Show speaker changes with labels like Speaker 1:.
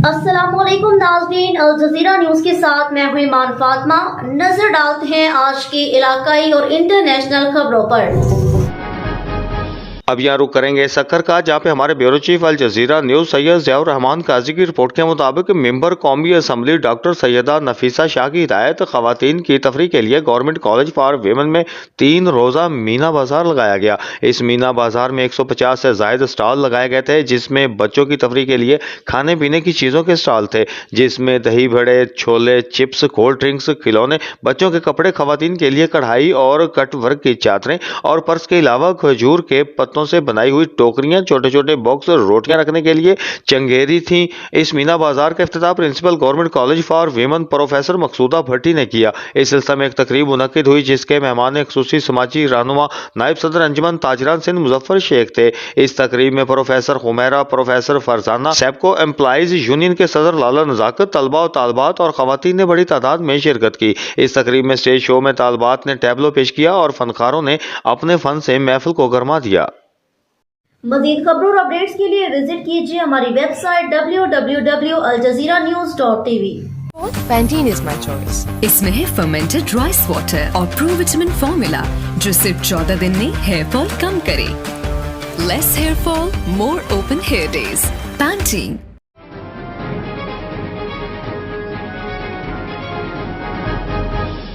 Speaker 1: السلام علیکم ناظرین، الجزیرہ نیوز کے ساتھ میں ہوں ایمان فاطمہ۔ نظر ڈالتے ہیں آج کی علاقائی اور انٹرنیشنل خبروں پر۔
Speaker 2: اب یہاں رخ کریں گے سکر کا، جہاں پہ ہمارے بیورو چیف الجزیرہ نیوز سید ضیاء الرحمان قاضی کی رپورٹ کے مطابق ممبر قومی اسمبلی ڈاکٹر سیدہ نفیسہ شاہ کی ہدایت خواتین کی تفریح کے لیے گورنمنٹ کالج فار ویمن میں 3 روزہ مینا بازار لگایا گیا۔ اس مینا بازار میں 150 سے زائد اسٹال لگائے گئے تھے، جس میں بچوں کی تفریح کے لیے کھانے پینے کی چیزوں کے اسٹال تھے، جس میں دہی بڑے، چھولے، چپس، کولڈ ڈرنکس، کھلونے، بچوں کے کپڑے، خواتین کے لیے کڑھائی اور کٹ ورک کی چادریں اور پرس کے علاوہ کھجور کے پتوں سے بنائی ہوئی ٹوکریاں، چھوٹے چھوٹے باکس اور روٹیاں رکھنے کے لیے چنگیری تھیں۔ اس مینا بازار کا افتتاح principal government college for women professor Maqsooda Bhatti نے کیا۔ اس سلسلے میں ایک تقریب منعقد ہوئی، جس کے مہمان خصوصی سماجی رہنما نائب صدر انجمن تاجران سندھ مظفر شیخ تھے۔ اس تقریب میں professor Khameera, professor Farzana, SEPCO employees union کے صدر لالا نزاکت، طلباء و طالبات اور خواتین نے بڑی تعداد میں شرکت کی۔ اس تقریب میں اسٹیج شو میں طالبات نے ٹیبلو پیش کیا اور فنکاروں نے اپنے فن سے محفل کو گرما دیا۔
Speaker 1: مزید خبروں اور اپڈیٹس کے لیے وزٹ کیجیے ہماری website www.aljazeera.news.tv۔
Speaker 3: Pantene is my choice. اس میں ہے فرمنٹڈ رائس واٹر اور پرو وٹامن فارمولا، جو صرف 14 دن میں ہیئر فال کم کرے۔ Less hair fall, more open hair days. پینٹین۔